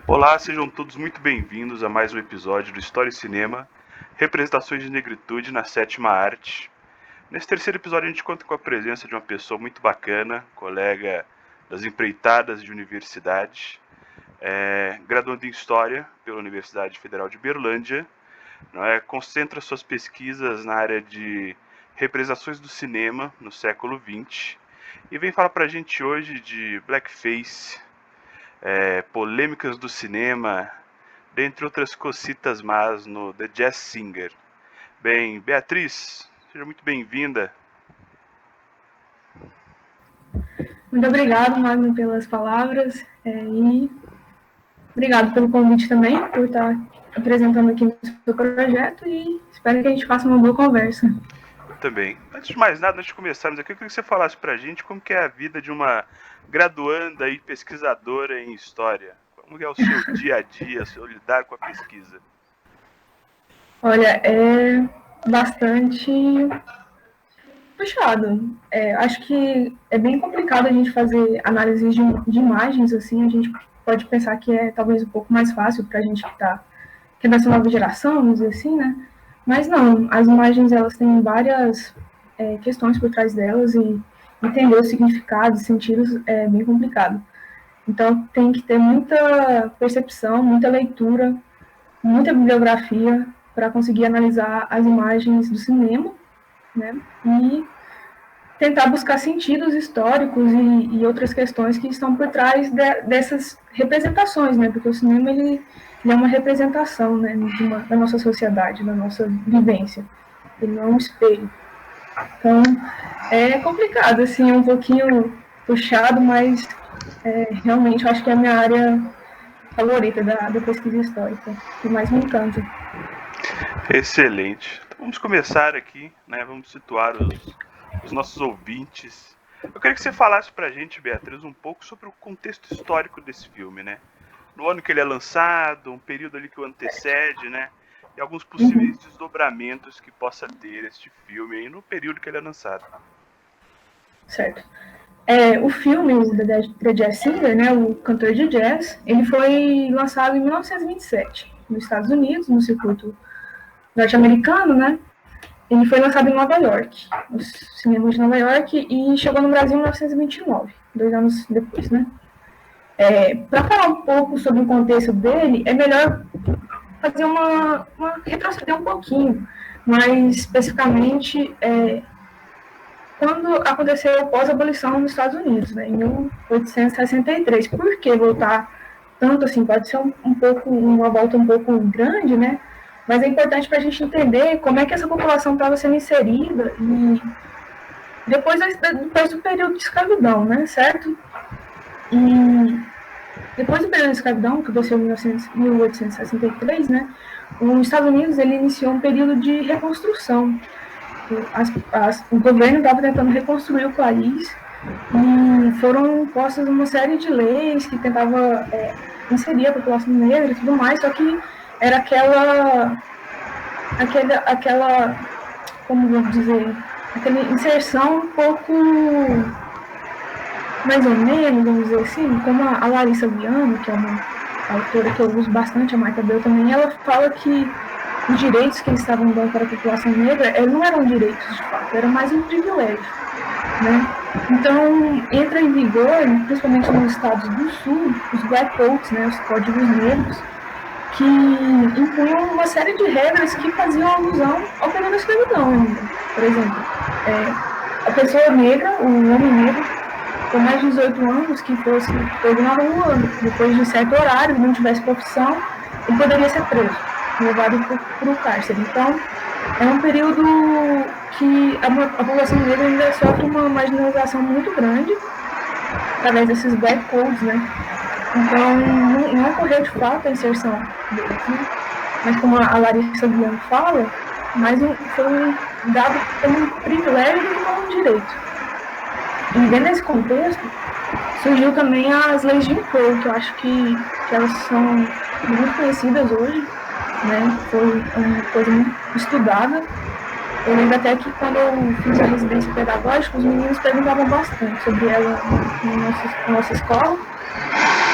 Olá, sejam todos muito bem-vindos a mais um episódio do História e Cinema, Representações de Negritude na Sétima Arte. Nesse terceiro episódio a gente conta com a presença de uma pessoa muito bacana, colega das empreitadas de universidade, graduando em História pela Universidade Federal de Berlândia, concentra suas pesquisas na área de representações do cinema no século XX e vem falar pra gente hoje de blackface, polêmicas do cinema, dentre outras cositas más no The Jazz Singer. Bem, Beatriz, seja muito bem-vinda. Muito obrigado, Magno, pelas palavras e obrigado pelo convite também, por estar apresentando aqui o seu projeto e espero que a gente faça uma boa conversa. Também. Antes de mais nada, antes de começarmos aqui, eu queria que você falasse pra gente como que é a vida de uma graduanda e pesquisadora em História. Como é o seu dia a dia, o seu lidar com a pesquisa? Olha, é bastante puxado. Acho que é bem complicado a gente fazer análises de imagens, assim, a gente pode pensar que é talvez um pouco mais fácil para a gente que é dessa nova geração, vamos dizer assim, né? Mas não, as imagens elas têm várias questões por trás delas e entender os significados, sentidos é bem complicado. Então tem que ter muita percepção, muita leitura, muita bibliografia para conseguir analisar as imagens do cinema, né? E tentar buscar sentidos históricos e outras questões que estão por trás dessas representações, né? Porque o cinema ele é uma representação, né, da nossa sociedade, da nossa vivência. Ele não é um espelho. Então, é complicado, assim, é um pouquinho puxado, mas realmente eu acho que é a minha área favorita da pesquisa histórica, que mais me encanta. Excelente. Então vamos começar aqui, né? Vamos situar os nossos ouvintes. Eu queria que você falasse pra gente, Beatriz, um pouco sobre o contexto histórico desse filme, né? No ano que ele é lançado, um período ali que o antecede, né? E alguns possíveis desdobramentos que possa ter este filme aí no período que ele é lançado. Certo. O filme, o The Jazz Singer, né, o cantor de jazz, ele foi lançado em 1927, nos Estados Unidos, no circuito norte-americano, né? Ele foi lançado em Nova York, nos cinemas de Nova York, e chegou no Brasil em 1929, 2 anos depois, né? Para falar um pouco sobre o contexto dele, é melhor fazer retroceder um pouquinho, mais especificamente quando aconteceu a pós-abolição nos Estados Unidos, né, em 1863. Por que voltar tanto assim? Pode ser um pouco, uma volta um pouco grande, né? Mas é importante para a gente entender como é que essa população estava sendo inserida e depois do período de escravidão, né? Certo? E depois do período de escravidão, que aconteceu em 1863, né? Os Estados Unidos ele iniciou um período de reconstrução. O governo estava tentando reconstruir o país e foram postas uma série de leis que tentava inserir a população negra e tudo mais, só que era aquela como vamos dizer, aquela inserção um pouco mais ou menos, vamos dizer assim, como a Larissa Viano, que é uma autora que eu uso bastante, a Marta Bell também, ela fala que os direitos que eles estavam dando para a população negra não eram direitos de fato, era mais um privilégio, né? Então, entra em vigor, principalmente nos estados do sul, os Black Codes, né, os códigos negros, que impunham uma série de regras que faziam alusão ao período da escravidão. Por exemplo, a pessoa negra, o homem negro, com mais de 18 anos, que fosse pego na rua, depois de certo horário, não tivesse profissão, ele poderia ser preso, levado para o cárcere. Então, é um período que a população negra ainda sofre uma marginalização muito grande através desses black codes, né? Então, não ocorreu de fato a inserção deles, né? Mas como a Larissa Viano fala, foi dado como um privilégio e como um direito. E dentro desse contexto, surgiu também as leis de Jim que eu acho que elas são muito conhecidas hoje, né? Foi uma coisa muito estudada. Eu lembro até que quando eu fiz a residência pedagógica, os meninos perguntavam bastante sobre ela na nossa escola.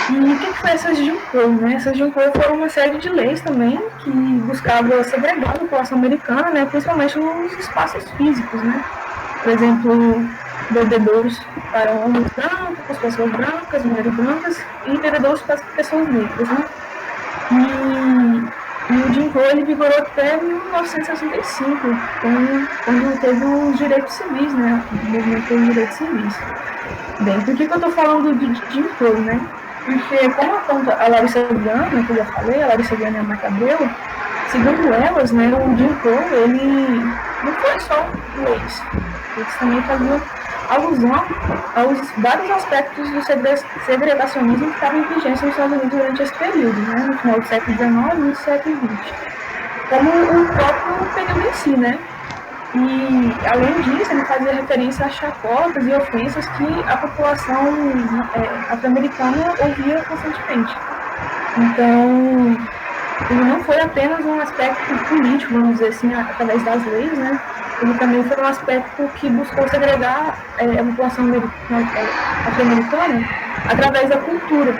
E o que foi essas Jim Crow, né? Essas Jim Crow foram uma série de leis também que buscava segregar a população americana, né? Principalmente nos espaços físicos, né? Por exemplo, bebedouros para homens brancos, pessoas brancas, mulheres brancas e bebedouros para pessoas negras, né? E o Jim Crow ele vigorou até 1965, quando teve os direitos civis, né? O movimento dos direitos civis. Bem, por que eu estou falando de Jim Crow, né? Porque, como aponta a Larissa Viana, que eu já falei, a Larissa Viana e a Marta Abreu, segundo elas, né, o Jim Crow, ele não foi só leis. Eles também faziam alusão aos vários aspectos do segregacionismo que estavam em vigência nos Estados Unidos durante esse período, né, no final do século XIX e no século XX. Como o próprio período em si, né? E, além disso, ele fazia referência a chacotas e ofensas que a população afro-americana ouvia constantemente. Então, ele não foi apenas um aspecto político, vamos dizer assim, através das leis, né? Ele também foi um aspecto que buscou segregar a população afro-americana através da cultura.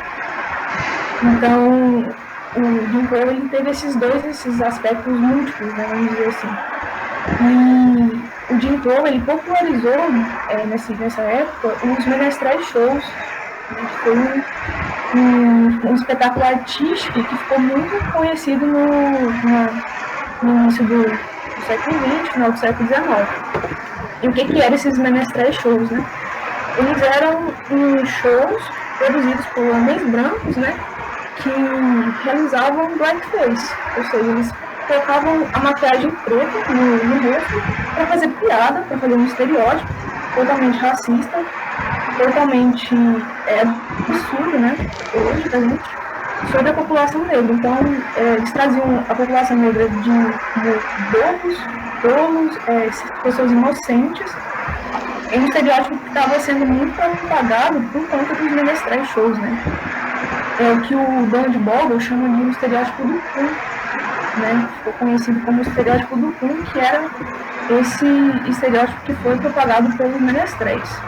Então, o Jim Crow ele teve esses aspectos múltiplos, né, vamos dizer assim. E o Jim Crow ele popularizou nessa época os menestrais shows, né, que foi um espetáculo artístico que ficou muito conhecido no início do século XX, final do século XIX. E o que eram esses menestrais shows, né? Eles eram shows produzidos por homens brancos, né, que realizavam blackface, ou seja, eles colocavam a maquiagem preta no rosto para fazer piada, para fazer um estereótipo totalmente racista, totalmente absurdo, né, hoje da gente, sobre a população negra. Então, eles traziam a população negra de tolos, pessoas inocentes, em um estereótipo que estava sendo muito propagado por conta dos menestrais shows, né. É o que o Donald Bogle chama de um estereótipo do Kun, né? Ficou conhecido como o estereótipo do Kun, que era esse estereótipo que foi propagado pelos menestréis.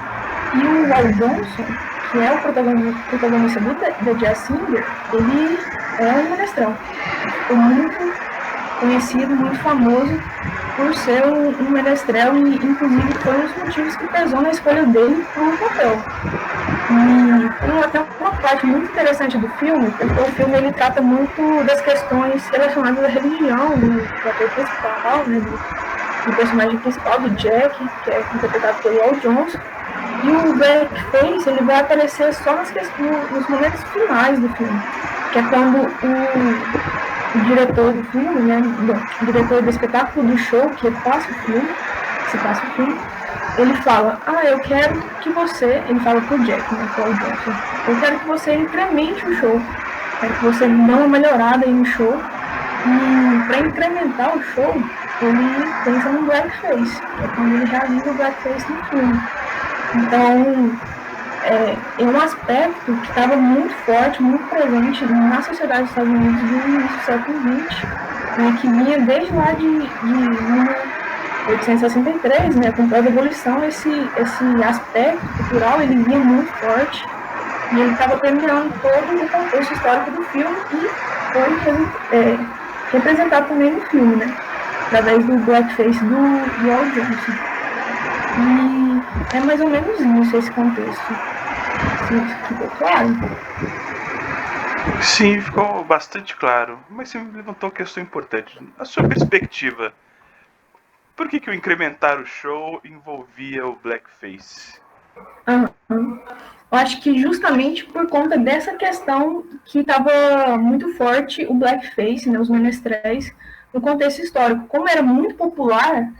E o Al Johnson, que é o protagonista do The Jazz Singer, ele é um menestrel. Ficou muito conhecido, muito famoso por ser um menestrel e, inclusive, foi um dos motivos que pesou na escolha dele para o papel. E tem até uma parte muito interessante do filme, porque o filme ele trata muito das questões relacionadas à religião do ator principal, né, do personagem principal, do Jack, que é interpretado pelo Al Johnson. E o blackface ele vai aparecer só nos momentos finais do filme, que é quando o diretor do filme, né, o diretor do espetáculo do show que passa o filme, ele fala, eu quero que você, ele fala pro Jack, né, pro Al Johnson, eu quero que você incremente o show, quero que você dê uma melhorada aí no show, e para incrementar o show, ele pensa no blackface, que é quando ele realiza o blackface no filme. Então, é um aspecto que estava muito forte, muito presente na sociedade dos Estados Unidos no início do século XX, né, que vinha desde lá de 1863, né, com a Revolução, esse aspecto cultural ele vinha muito forte e ele estava permeando todo o contexto histórico do filme e foi representado também no filme, né, através do blackface do Al Johnson. E é mais ou menos isso, esse contexto. Ficou claro? Sim, ficou bastante claro. Mas você me levantou uma questão importante. A sua perspectiva, por que o incrementar o show envolvia o blackface? Eu acho que justamente por conta dessa questão que estava muito forte o blackface, né, os menestréis, no contexto histórico. Como era muito popular,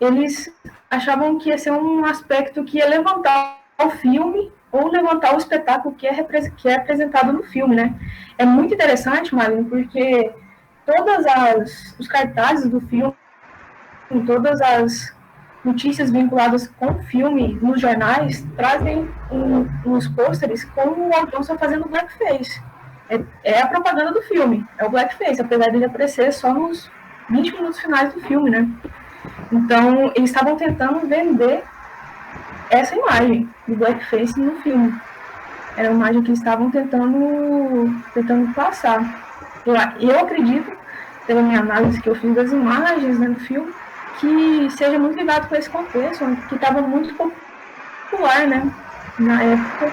eles achavam que ia ser um aspecto que ia levantar o filme ou levantar o espetáculo que é apresentado no filme, né? É muito interessante, Marlene, porque os cartazes do filme, todas as notícias vinculadas com o filme nos jornais trazem uns pôsteres com o Al Johnson fazendo blackface. É a propaganda do filme, é o blackface, apesar dele aparecer só nos 20 minutos finais do filme, né? Então, eles estavam tentando vender essa imagem do blackface no filme. Era uma imagem que eles estavam tentando passar. Eu acredito, pela minha análise que eu fiz das imagens, né, do filme, que seja muito ligado com esse contexto, que estava muito popular, né, na época,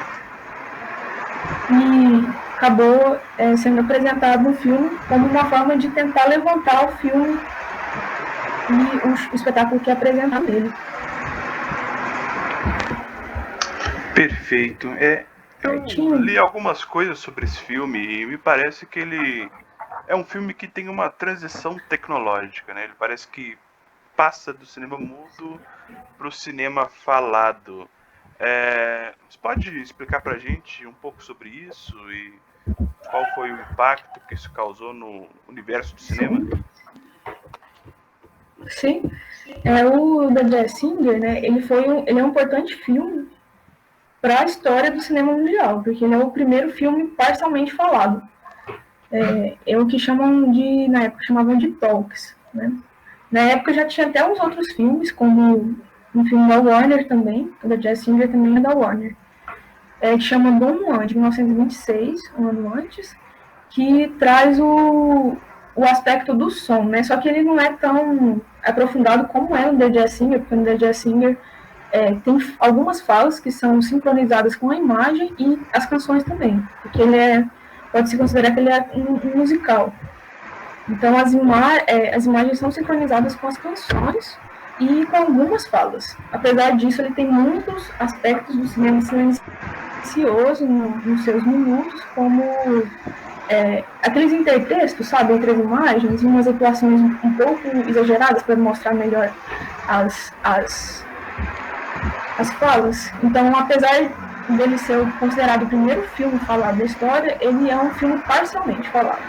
e acabou sendo apresentado no filme como uma forma de tentar levantar o filme e o espetáculo que é apresentado nele. Perfeito. Eu li algumas coisas sobre esse filme e me parece que ele é um filme que tem uma transição tecnológica, né? Ele parece que passa do cinema mudo para o cinema falado. Você pode explicar para a gente um pouco sobre isso e qual foi o impacto que isso causou no universo do cinema? Sim. O The Jazz Singer, né? Ele é um importante filme para a história do cinema mundial, porque ele é o primeiro filme parcialmente falado. É o que na época chamavam de talks, né? Na época já tinha até uns outros filmes, como um filme da Warner também, o The Jazz Singer também é da Warner, que chama Don Juan, de 1926, um ano antes, que traz o aspecto do som, né? Só que ele não é tão aprofundado como é no The Jazz Singer, porque no The Jazz Singer tem algumas falas que são sincronizadas com a imagem e as canções também, porque pode-se considerar que ele é um musical. Então, as imagens são sincronizadas com as canções e com algumas falas. Apesar disso, ele tem muitos aspectos do cinema silencioso nos seus minutos, como aqueles intertextos, sabe, entre as imagens, e umas atuações um pouco exageradas para mostrar melhor as falas. Então, apesar dele ser considerado o primeiro filme falado da história, ele é um filme parcialmente falado.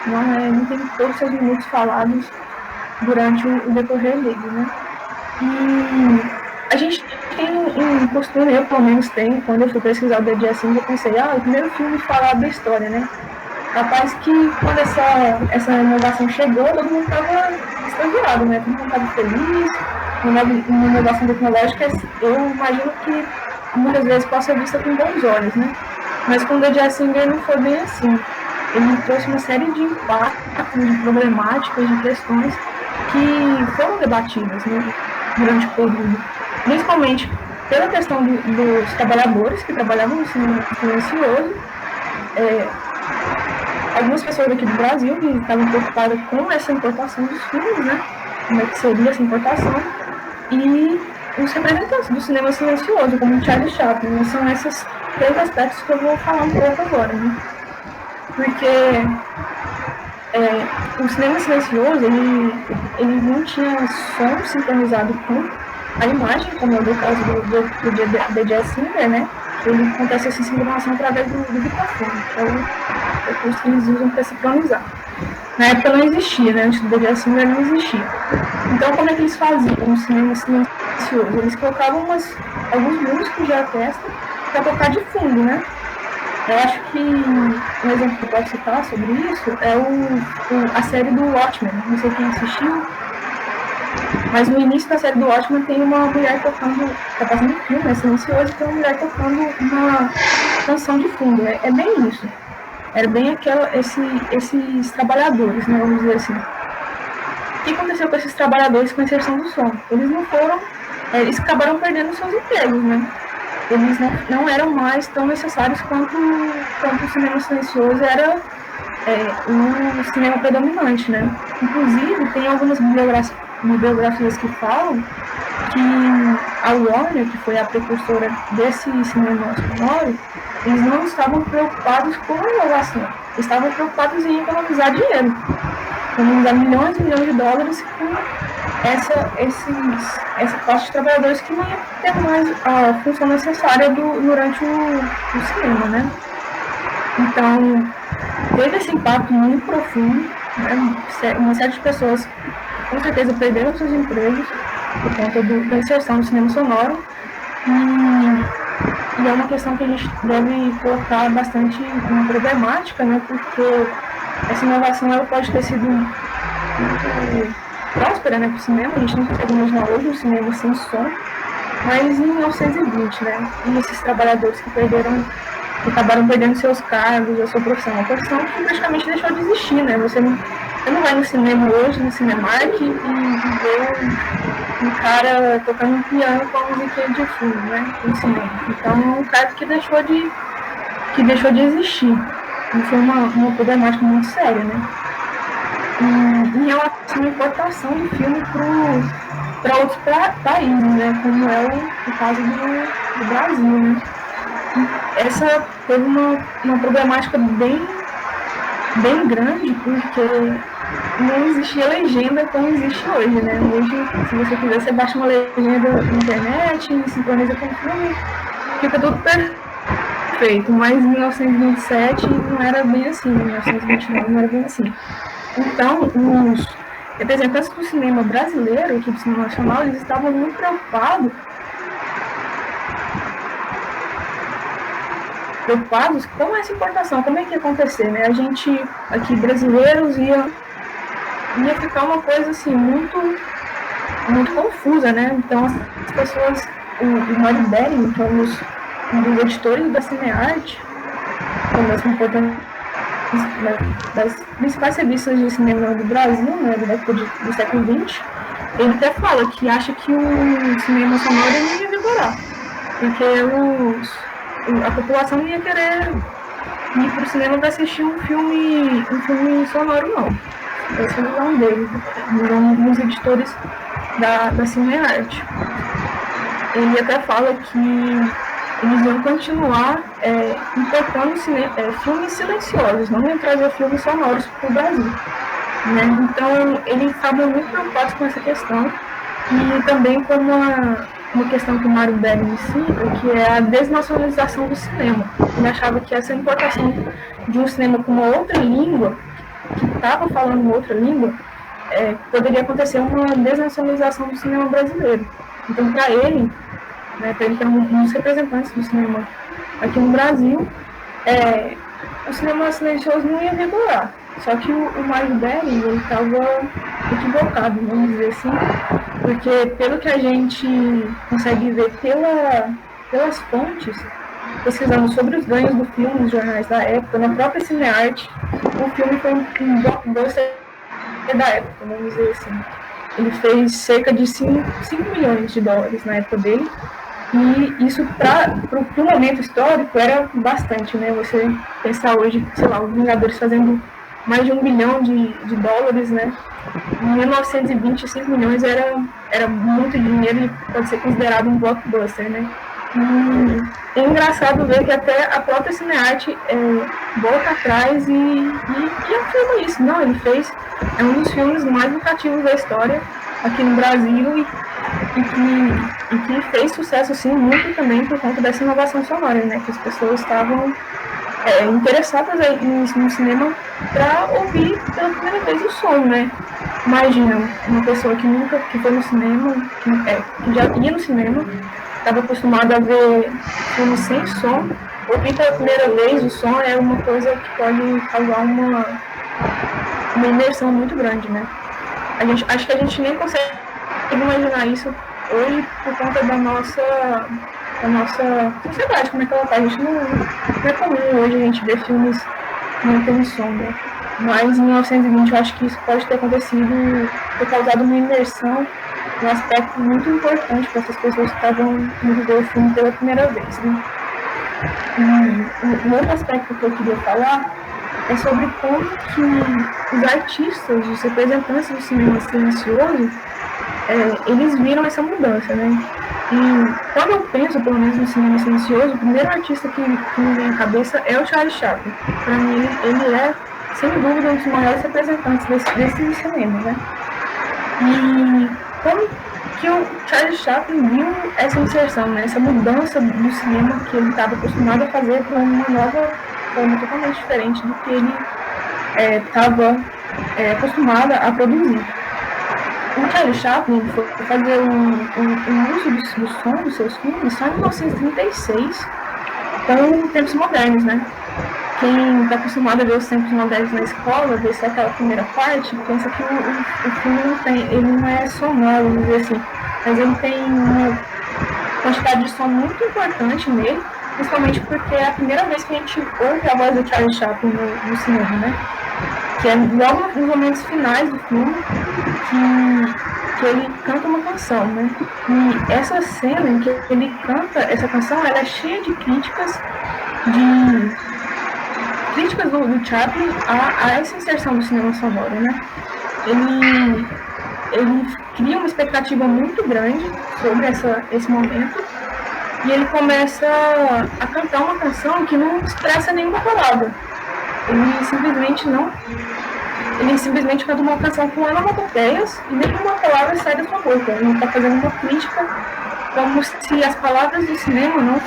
Não tem todos os seus minutos falados durante o decorrer dele, né? E a gente tem um costume, eu pelo menos tenho, quando eu fui pesquisar o The Jazz Singer, eu pensei, o primeiro filme falado da história, né? Capaz que quando essa inovação chegou, todo mundo estava extasiado, né? Todo mundo estava feliz. Uma inovação tecnológica, eu imagino que muitas vezes possa ser vista com bons olhos, né? Mas com o The Jazz Singer não foi bem assim. Ele trouxe uma série de impactos, de problemáticas, de questões que foram debatidas, né, durante o período. Principalmente pela questão dos trabalhadores que trabalhavam no cinema silencioso, algumas pessoas aqui do Brasil que estavam preocupadas com essa importação dos filmes, né? Como é que seria essa importação? E os representantes do cinema silencioso, como o Charlie Chaplin, né? São esses 3 aspectos que eu vou falar um pouco agora, né? Porque o cinema silencioso, ele não tinha som sincronizado com a imagem, como é o caso do The Jazz Singer, né? Ele acontece essa sincronização através do microfone, que é o recurso que eles usam para sincronizar. Na época não existia, né? Antes do The Jazz Singer não existia. Então, como é que eles faziam no cinema silencioso? Eles colocavam alguns músicos de orquestra para tocar de fundo, né? Eu acho que um exemplo que eu posso citar sobre isso é a série do Watchmen. Não sei quem assistiu, mas no início da série do Watchmen tem uma mulher tocando, tá passando um filme, é silencioso, e tem uma mulher tocando uma canção de fundo. É bem isso. Era bem esses trabalhadores, né, vamos dizer assim. O que aconteceu com esses trabalhadores com exceção do som? Eles acabaram perdendo seus empregos, né? Eles não eram mais tão necessários quanto o cinema silencioso era um cinema predominante, né? Inclusive, tem algumas biografias que falam que a Warner, que foi a precursora desse cinema sonoro, eles não estavam preocupados com a inovação, eles estavam preocupados em economizar dinheiro, economizar milhões e milhões de dólares com essa classe de trabalhadores que não ia ter mais a função necessária durante o cinema, né? Então, teve esse impacto muito profundo, né? Uma série de pessoas com certeza perderam seus empregos por conta da inserção do cinema sonoro, e é uma questão que a gente deve colocar bastante problemática, né? Porque essa inovação ela pode ter sido muito próspera, né, para o cinema. A gente não consegue imaginar hoje um cinema sem som, mas em 1920, né, e esses trabalhadores que perderam acabaram perdendo seus cargos, a sua profissão. Uma profissão que praticamente deixou de existir, né? Você não vai no cinema hoje, no Cinemark, e vê um cara tocando um piano com a musiquinha de fundo, né? No cinema. Então é um caso que deixou de existir. E foi uma problemática muito séria, né? Em relação à importação de filme para outros países, né? Como é o caso do Brasil, né? Essa teve uma problemática bem grande, porque não existia legenda como existe hoje, né? Hoje, se você quiser, você baixa uma legenda na internet e sincroniza com o filme, fica tudo perfeito. Mas em 1927 não era bem assim, em 1929 não era bem assim. Então, os representantes do cinema brasileiro, aqui do cinema nacional, eles estavam muito preocupados com essa importação, como é que ia acontecer, né? A gente, aqui, brasileiros, ia ficar uma coisa, assim, muito confusa, né? Então, as pessoas, o Mário Bering, que é um dos editores da Cinearte, que é o mesmo importante das principais revistas de cinema do Brasil, né, do século XX, ele até fala que acha que o cinema sonoro não ia vigorar, porque a população não ia querer ir para o cinema para assistir um filme sonoro, não. Essa é a visão dele, dos editores da Cinearte. Ele até fala que eles iam continuar importando filmes silenciosos, não iam trazer filmes sonoros para o Brasil. Né? Então, eles estavam muito preocupados com essa questão, e também com uma questão que o Mário Bering cita, que é a desnacionalização do cinema. Ele achava que essa importação de um cinema com uma outra língua, que estava falando uma outra língua, poderia acontecer uma desnacionalização do cinema brasileiro. Então, para ele, né, para ele ter um dos representantes do cinema aqui no Brasil, o cinema silencioso não ia vigorar. Só que o Mário Bering, ele estava equivocado, vamos dizer assim, porque pelo que a gente consegue ver pelas fontes, pesquisando sobre os ganhos do filme nos jornais da época, na própria Cinearte, o filme foi um blockbuster da época, vamos dizer assim. Ele fez cerca de 5 milhões de dólares na época dele, e isso para o momento histórico era bastante, né? Você pensar hoje, sei lá, os Vingadores fazendo mais de 1 bilhão de dólares, né? Em 1920, 5 milhões era muito dinheiro e pode ser considerado um blockbuster, né? É engraçado ver que até a própria Cinearte volta atrás e afirma isso. Não, ele fez um dos filmes mais lucrativos da história aqui no Brasil e que fez sucesso, sim, muito também por conta dessa inovação sonora, né? Que as pessoas estavam interessadas no cinema para ouvir pela primeira vez o som, né? Imagina, uma pessoa que foi no cinema, que já ia no cinema, estava acostumada a ver filmes sem som, ouvir pela primeira vez o som é uma coisa que pode causar uma imersão muito grande, né? Acho que a gente nem consegue imaginar isso hoje por conta da nossa sociedade, como é que ela tá. A gente não é comum hoje a gente ver filmes que não tem som, né? Mas em 1920 eu acho que isso pode ter acontecido, ter causado uma imersão, um aspecto muito importante para essas pessoas que estavam indo ver o filme pela primeira vez, né? Um outro aspecto que eu queria falar é sobre como que os artistas, os representantes do cinema silencioso, eles viram essa mudança, né? E quando eu penso, pelo menos, no cinema silencioso, o primeiro artista que me vem à cabeça é o Charlie Chaplin. Para mim, ele é, sem dúvida, um dos maiores representantes desse cinema, né? E como que o Charlie Chaplin viu essa inserção, né? Essa mudança do cinema que ele estava acostumado a fazer para uma nova forma totalmente diferente do que ele estava acostumado a produzir. O Charlie Chaplin foi fazer um uso do som dos seus filmes só em 1936, com tempos modernos, né? Quem está acostumado a ver os tempos modernos na escola, ver só aquela primeira parte, pensa que o filme ele não é sonoro, vamos dizer assim, mas ele tem uma quantidade de som muito importante nele, principalmente porque é a primeira vez que a gente ouve a voz do Charlie Chaplin no cinema, né? Que é logo nos momentos finais do filme que ele canta uma canção, né? E essa cena em que ele canta essa canção, ela é cheia de críticas do Chaplin a essa inserção do cinema sonoro, né? Ele cria uma expectativa muito grande sobre esse momento e ele começa a cantar uma canção que não expressa nenhuma palavra. Ele simplesmente canta uma canção com onomatopeias e nenhuma palavra sai da sua boca. Ele está fazendo uma crítica como se as palavras do cinema não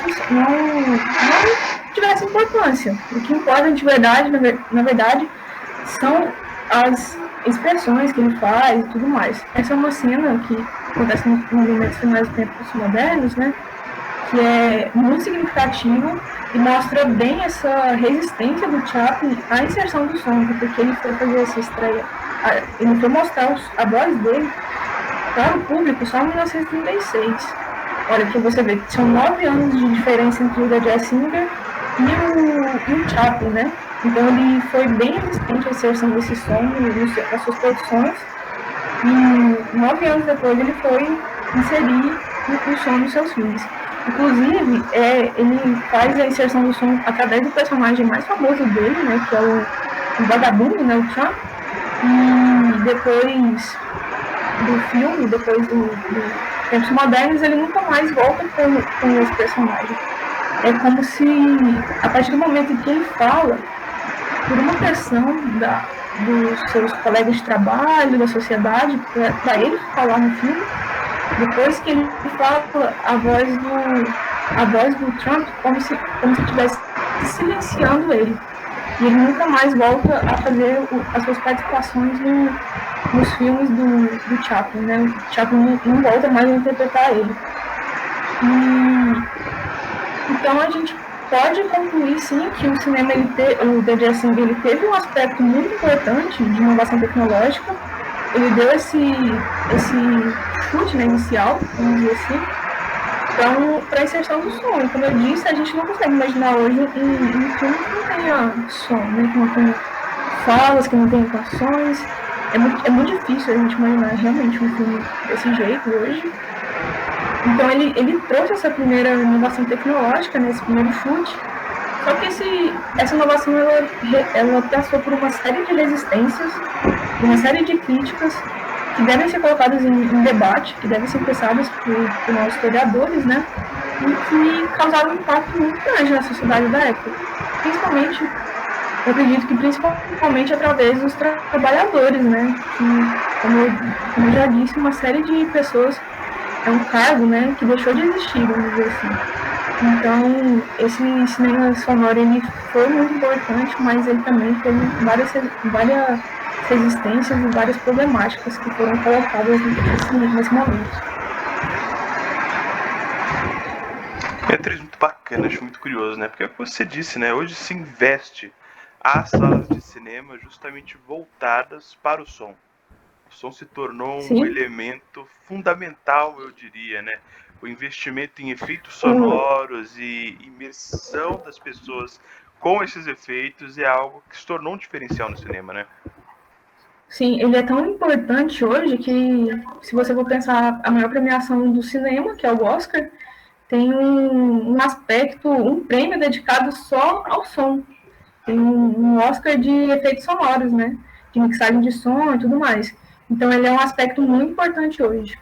tivessem importância. O que importa de verdade, na verdade, são as expressões que ele faz e tudo mais. Essa é uma cena que acontece nos momentos finais do tempo modernos, né? Que é muito significativa e mostra bem essa resistência do Chaplin à inserção do som, porque ele foi fazer essa estreia, ele foi mostrar a voz dele para o público só em 1936. Olha, que você vê, são 9 anos de diferença entre o J.J. Singer e o Chaplin, né? Então ele foi bem resistente à inserção desse som nas suas produções e 9 anos depois ele foi inserir o som nos seus filmes. Inclusive, ele faz a inserção do som através do personagem mais famoso dele, né, que é o vagabundo, né, o Chan. E depois do filme, depois do Tempos Modernos, ele nunca mais volta com esse personagem. É como se, a partir do momento em que ele fala, por uma pressão dos seus colegas de trabalho, da sociedade, para ele falar no filme, depois que ele fala a voz do Trump como se estivesse silenciando ele. E ele nunca mais volta a fazer as suas participações nos filmes do Chaplin, né? O Chaplin não volta mais a interpretar ele. Então a gente pode concluir sim que o cinema, o J.J. Singer, ele teve um aspecto muito importante de inovação tecnológica. Ele deu esse chute, né, inicial, vamos dizer assim, para a inserção do som. E como eu disse, a gente não consegue imaginar hoje um filme que não tenha som, né, que não tenha falas, que não tenha canções. É muito difícil a gente imaginar realmente um filme desse jeito hoje. Então ele trouxe essa primeira inovação tecnológica, né, esse primeiro chute. Só que essa inovação ela passou por uma série de resistências, uma série de críticas que devem ser colocadas em debate, que devem ser pensadas por nós historiadores, né? E que causaram um impacto muito grande na sociedade da época. Principalmente, eu acredito que principalmente através dos trabalhadores, né? Que, como eu já disse, uma série de pessoas, é um cargo, né, que deixou de existir, vamos dizer assim. Então, esse cinema sonoro, ele foi muito importante, mas ele também teve várias resistências e várias problemáticas que foram colocadas nesse momento. Beatriz, muito bacana, acho muito curioso, né? Porque é o que você disse, né? Hoje se investe as salas de cinema justamente voltadas para o som. O som se tornou um elemento fundamental, eu diria, né? O investimento em efeitos sonoros e imersão das pessoas com esses efeitos é algo que se tornou um diferencial no cinema, né? Sim, ele é tão importante hoje que, se você for pensar a maior premiação do cinema, que é o Oscar, tem um aspecto, um prêmio dedicado só ao som. Tem um Oscar de efeitos sonoros, né? De mixagem de som e tudo mais. Então ele é um aspecto muito importante hoje.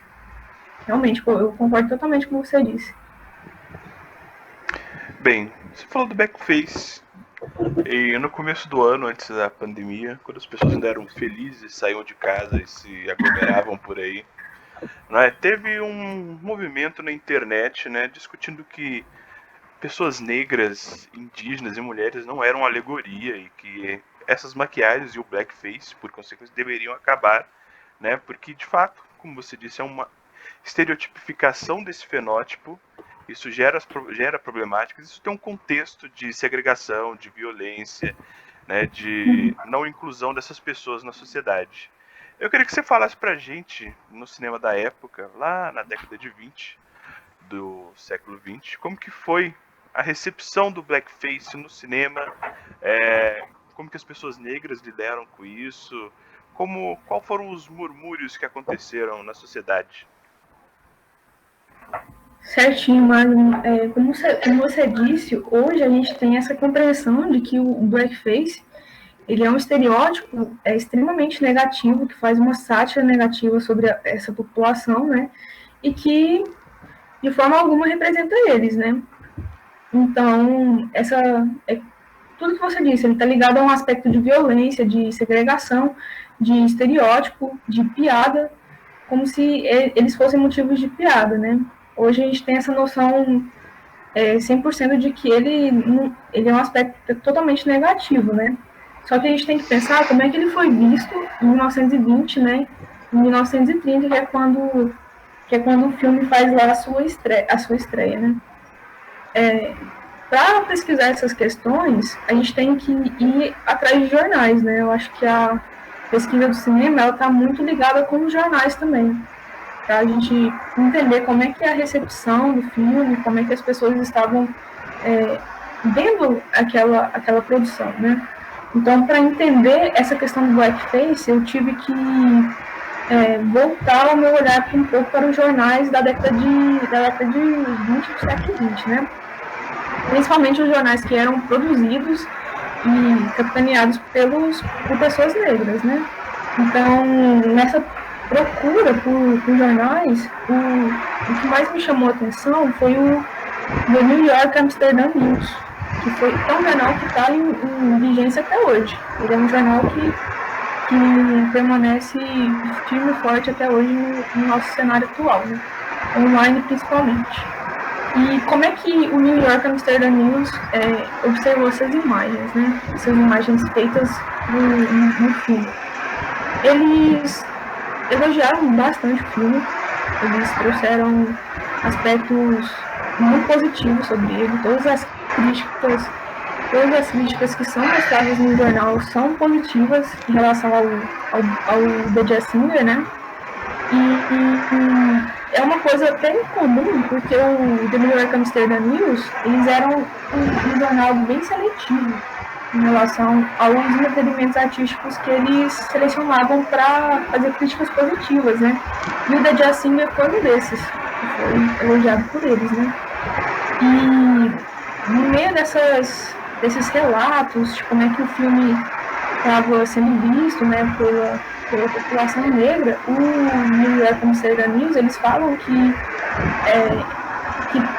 Realmente, eu concordo totalmente com o que você disse. Bem, você falou do Blackface. E no começo do ano, antes da pandemia, quando as pessoas ainda eram felizes, saíam de casa e se aglomeravam por aí, né, teve um movimento na internet, né, discutindo que pessoas negras, indígenas e mulheres não eram alegoria e que essas maquiagens e o blackface, por consequência, deveriam acabar, né, porque de fato, como você disse, é uma estereotipificação desse fenótipo. Isso gera problemáticas, isso tem um contexto de segregação, de violência, né, de não inclusão dessas pessoas na sociedade. Eu queria que você falasse pra gente, no cinema da época, lá na década de 20, do século XX, como que foi a recepção do blackface no cinema, como que as pessoas negras lidaram com isso, qual foram os murmúrios que aconteceram na sociedade? Certinho, Magno. Como você disse, hoje a gente tem essa compreensão de que o blackface ele é um estereótipo extremamente negativo, que faz uma sátira negativa sobre essa população, né? E que, de forma alguma, representa eles, né? Então, tudo que você disse, ele está ligado a um aspecto de violência, de segregação, de estereótipo, de piada, como se eles fossem motivos de piada, né? Hoje a gente tem essa noção 100% de que ele é um aspecto totalmente negativo, né? Só que a gente tem que pensar como é que ele foi visto em 1920, né? Em 1930, que é quando o filme faz lá a sua estreia, né? Para pesquisar essas questões, a gente tem que ir atrás de jornais, né? Eu acho que a pesquisa do cinema ela está muito ligada com os jornais também, para a gente entender como é que é a recepção do filme, como é que as pessoas estavam vendo aquela produção, né? Então, para entender essa questão do blackface, eu tive que voltar o meu olhar um pouco para os jornais da década de 20 do século XX, né? Principalmente os jornais que eram produzidos e capitaneados por pessoas negras, né? Então, nessa procura por jornais, o que mais me chamou a atenção foi o The New York Amsterdam News, que é um jornal que está em vigência até hoje. Ele é um jornal que permanece firme e forte até hoje no nosso cenário atual, né? Online principalmente. E como é que o New York Amsterdam News observou essas imagens, né? Essas imagens feitas no filme. Eles elogiaram bastante o filme, eles trouxeram aspectos muito positivos sobre ele, todas as críticas que são mostradas no jornal são positivas em relação ao The Jazz Singer, né? E é uma coisa até incomum, porque o The New York Amsterdam News, eles eram um jornal bem seletivo em relação aos entretenimentos artísticos que eles selecionavam para fazer críticas positivas, né? E o The Jazz Singer foi um desses, que foi elogiado por eles, né? E no meio desses relatos de como é que o filme estava sendo visto, né, pela população negra, o New York Amsterdam News, eles falam que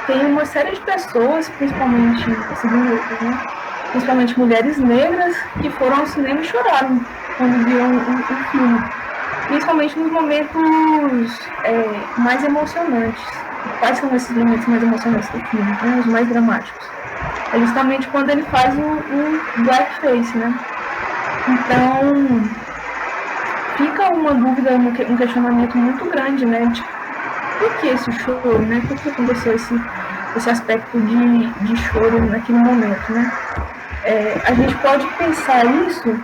tem uma série de pessoas, principalmente, segundo eles, né, principalmente mulheres negras, que foram ao cinema e choraram quando viram o filme, principalmente nos momentos mais emocionantes. Quais são esses momentos mais emocionantes do filme, né, os mais dramáticos? É justamente quando ele faz o blackface, né? Então, fica uma dúvida, um questionamento muito grande, né? De por que esse choro, né? Por que aconteceu esse aspecto de choro naquele momento, né? A gente pode pensar isso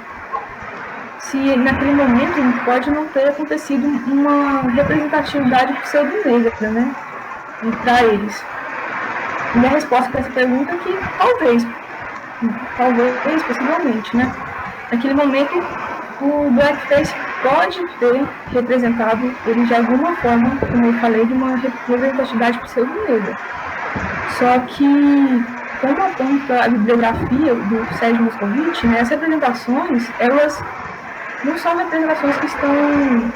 se naquele momento pode não ter acontecido uma representatividade pseudo-negra, né? Para eles. E a resposta para essa pergunta é que talvez, possivelmente, né? Naquele momento, o blackface pode ter representado ele de alguma forma, como eu falei, de uma representatividade pseudo-negra. Só que, como aponta a bibliografia do Sérgio Moscovici, né, as representações, elas não são representações que estão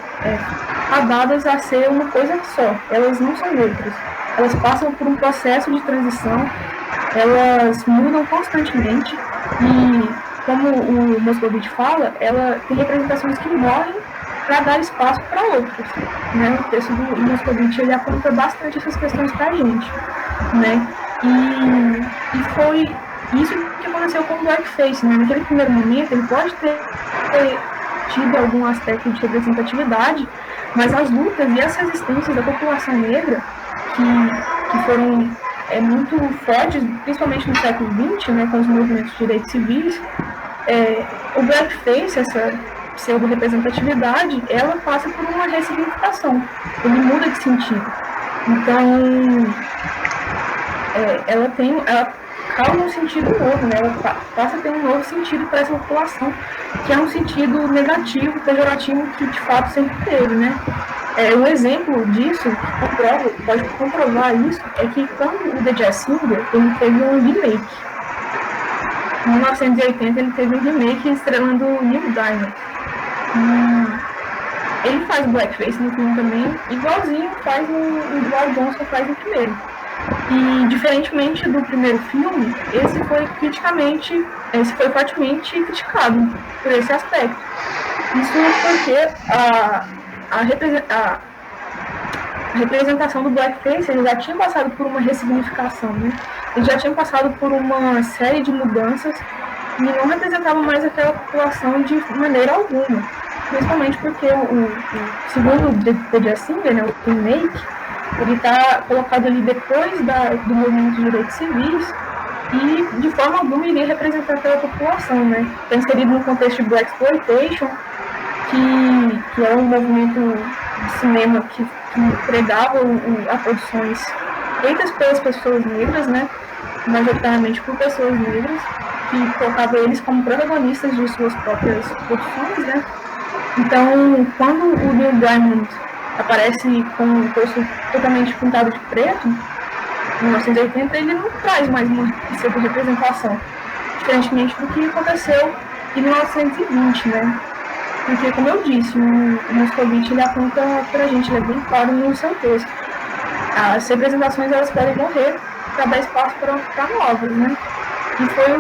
fadadas a ser uma coisa só. Elas não são neutras. Elas passam por um processo de transição, elas mudam constantemente e, como o Moscovici fala, ela tem representações que morrem para dar espaço para outras, né? O texto do Moscovici, ele aponta bastante essas questões para a gente, né? E foi isso que aconteceu com o blackface, né? Naquele primeiro momento, ele pode ter tido algum aspecto de representatividade, mas as lutas e as resistências da população negra que foram muito fortes, principalmente no século XX, né, com os movimentos de direitos civis, o blackface, essa pseudo-representatividade, ela passa por uma ressignificação, ele muda de sentido. Então, ela causa um sentido novo, né? Ela passa a ter um novo sentido para essa população, que é um sentido negativo, pejorativo, que de fato sempre teve, né? Um exemplo disso, que pode comprovar isso, é que quando o The Jazz Singer, ele teve um remake. Em 1980 ele teve um remake estrelando Neil Diamond. Ele faz blackface no filme também, igualzinho faz o Dwight Johnson faz no primeiro. E, diferentemente do primeiro filme, esse foi fortemente criticado por esse aspecto. Isso porque a representação do blackface ele já tinha passado por uma ressignificação, né? Ele já tinha passado por uma série de mudanças e não representava mais aquela população de maneira alguma. Principalmente porque segundo o Jazz Singer, né, o remake, ele está colocado ali depois do movimento de direitos civis e de forma alguma iria representar aquela população, né? Está inserido no contexto de Blaxploitation, que é um movimento de cinema que pregava a produções feitas pelas pessoas negras, né? Majoritariamente por pessoas negras, que colocava eles como protagonistas de suas próprias produções, né? Então, quando o Neil Diamond aparece com o rosto totalmente pintado de preto, em 1980, ele não traz mais uma riqueza de representação, diferentemente do que aconteceu em 1920, né? Porque, como eu disse, o Moscovitch ele aponta para a gente, ele é bem claro no seu texto. As representações elas podem morrer para dar espaço para novas, né? E foi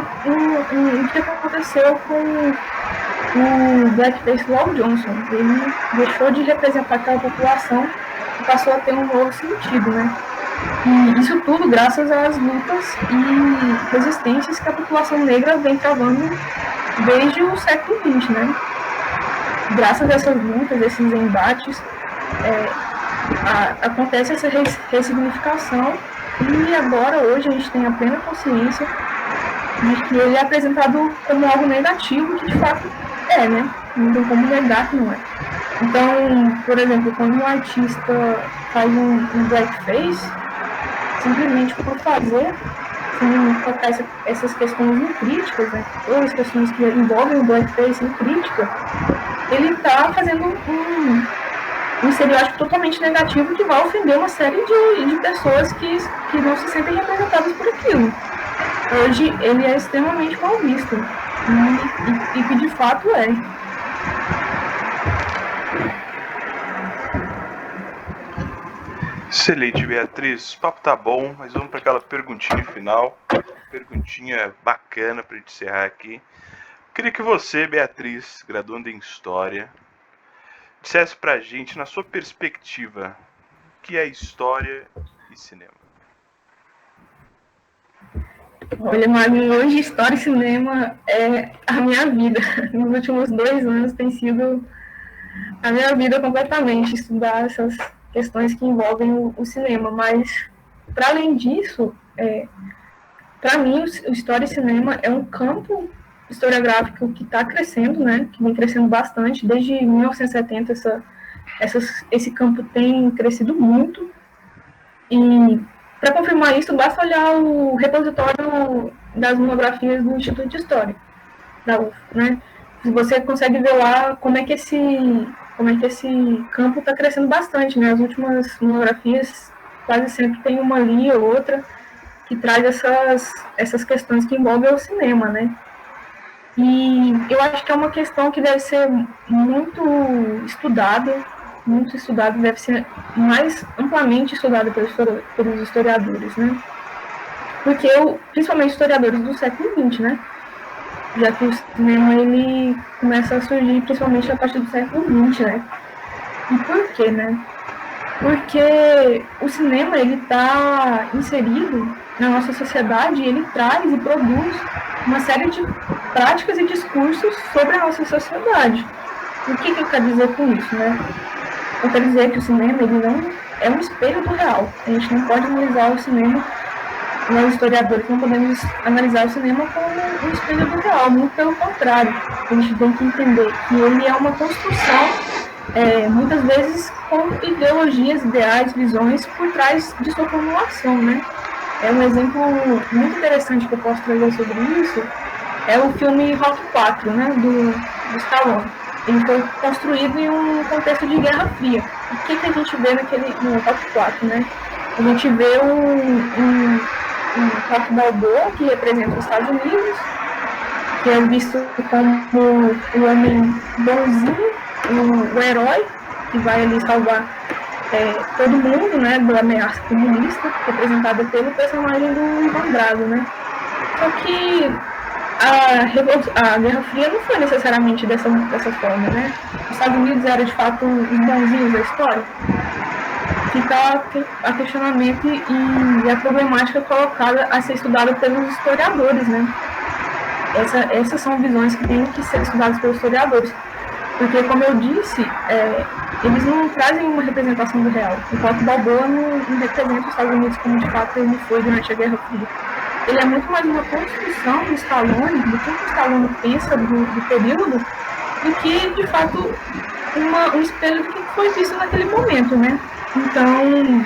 o que aconteceu com o blackface Lowell Johnson. Ele deixou de representar aquela população e passou a ter um novo sentido, né? E isso tudo graças às lutas e resistências que a população negra vem travando desde o século XX, né? Graças a essas lutas, esses embates, acontece essa ressignificação e agora, hoje, a gente tem a plena consciência de que ele é apresentado como algo negativo, que de fato né? Não tem como negar que não é. Então, por exemplo, quando um artista faz um blackface, simplesmente por fazer, sem colocar essas questões em críticas, né? Ou as questões que envolvem o blackface em crítica, ele está fazendo um estereótipo totalmente negativo que vai ofender uma série de pessoas que não se sentem representadas por aquilo. Hoje ele é extremamente mal visto e que de fato é. Excelente, Beatriz. O papo tá bom, mas vamos para aquela perguntinha final. Perguntinha bacana para a gente encerrar aqui. Queria que você, Beatriz, graduanda em História, dissesse pra gente, na sua perspectiva, o que é história e cinema. Olha, Magno, hoje história e cinema é a minha vida. Nos últimos 2 anos tem sido a minha vida completamente, estudar essas questões que envolvem o cinema. Mas, para além disso, para mim, o história e cinema é um campo historiográfico que está crescendo, né? Que vem crescendo bastante. Desde 1970, esse campo tem crescido muito. E, para confirmar isso, basta olhar o repositório das monografias do Instituto de História, da UF, né? Você consegue ver lá como é que esse campo está crescendo bastante, né? As últimas monografias quase sempre tem uma ali ou outra que traz essas questões que envolvem o cinema, né? E eu acho que é uma questão que deve ser muito estudada, deve ser mais amplamente estudada pelos historiadores, né? Porque, principalmente historiadores do século XX, né? Já que o cinema, ele começa a surgir principalmente a partir do século XX, né? E por quê, né? Porque o cinema, ele está inserido na nossa sociedade e ele traz e produz uma série de práticas e discursos sobre a nossa sociedade. O que eu quero dizer com isso, né? Eu quero dizer que o cinema, ele não é um espelho do real. A gente não pode analisar o cinema, nós historiadores não podemos analisar o cinema como um espelho do real, muito pelo contrário. A gente tem que entender que ele é uma construção, muitas vezes com ideologias, ideais, visões por trás de sua formulação, né? Um exemplo muito interessante que eu posso trazer sobre isso é o filme Rock 4, né, do Stallone. Ele foi construído em um contexto de Guerra Fria. E o que a gente vê no Rock 4, né? A gente vê um Rock Balboa, que representa os Estados Unidos, que é visto como o homem bonzinho, o herói, que vai ali salvar todo mundo, né, da ameaça comunista, representada pelo personagem do Ivan Drago, né? Só que a Guerra Fria não foi necessariamente dessa forma, né? Os Estados Unidos eram de fato os bonzinhos da história. Fica a questionamento e a problemática colocada a ser estudada pelos historiadores, né? Essas são visões que têm que ser estudadas pelos historiadores. Porque, como eu disse, eles não trazem uma representação do real. O Rock Balboa não representa os Estados Unidos como de fato ele foi durante a Guerra Fria. Ele é muito mais uma construção do Stallone, do que o Stallone pensa do período, do que, de fato, um espelho do que foi visto naquele momento, né? Então,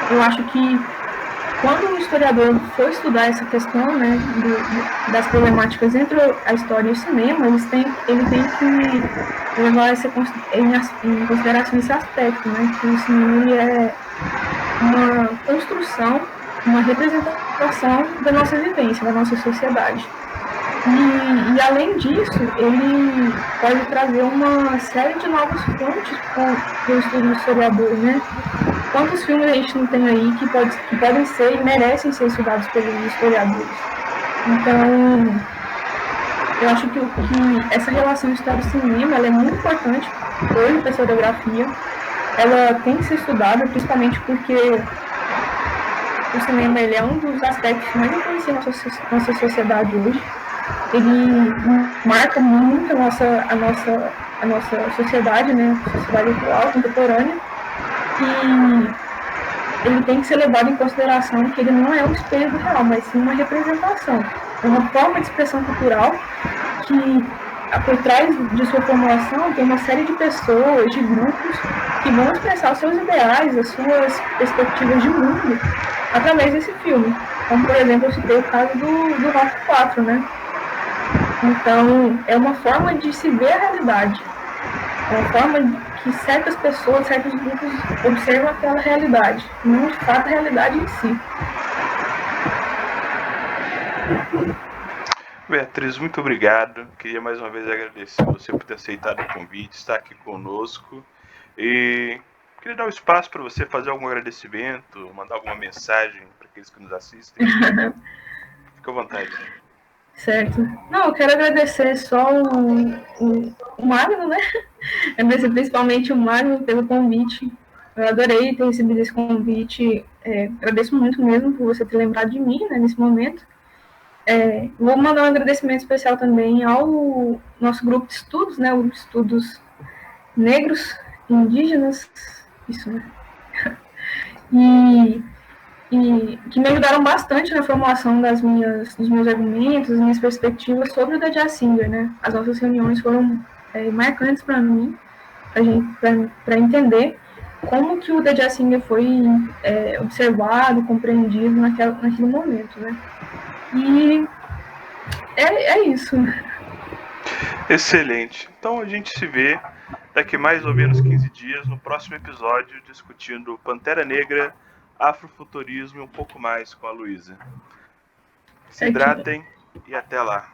eu acho que quando o historiador for estudar essa questão, né, das problemáticas entre a história e o cinema, ele tem que levar em consideração esse aspecto, né, que o cinema ele é uma construção, uma representação da nossa vivência, da nossa sociedade. E além disso, ele pode trazer uma série de novas fontes para o estudo do historiador, né? Quantos filmes a gente não tem aí que podem ser e merecem ser estudados pelos historiadores? Então, eu acho que essa relação história-cinema ela é muito importante hoje para a historiografia. Ela tem que ser estudada, principalmente porque o cinema ele é um dos aspectos que mais influenciam a nossa sociedade hoje. Ele marca muito a nossa sociedade, né? A sociedade atual, contemporânea. E ele tem que ser levado em consideração que ele não é um espelho do real, mas sim uma representação. É uma forma de expressão cultural que, por trás de sua formulação, tem uma série de pessoas, de grupos, que vão expressar os seus ideais, as suas perspectivas de mundo, através desse filme. Como, por exemplo, eu citei o caso do Rock 4, né? Então, é uma forma de se ver a realidade. É uma forma que certas pessoas, certos grupos observam aquela realidade, não de fato a realidade em si. Beatriz, muito obrigado. Queria mais uma vez agradecer você por ter aceitado o convite, estar aqui conosco. E queria dar um espaço para você fazer algum agradecimento, mandar alguma mensagem para aqueles que nos assistem. Fique à vontade. Certo. Não, eu quero agradecer só o Magno, né? Agradecer principalmente o Magno pelo convite. Eu adorei ter recebido esse convite. Agradeço muito mesmo por você ter lembrado de mim, né, nesse momento. Vou mandar um agradecimento especial também ao nosso grupo de estudos, né? O grupo de estudos negros, indígenas, isso, né? E que me ajudaram bastante na formulação dos meus argumentos, das minhas perspectivas sobre o D.J. Singer, né? As nossas reuniões foram marcantes para mim, para entender como que o D.J. Singer foi observado, compreendido naquele momento, né? E é isso. Excelente. Então a gente se vê daqui mais ou menos 15 dias no próximo episódio discutindo Pantera Negra, afrofuturismo e um pouco mais com a Luísa. Se hidratem e até lá.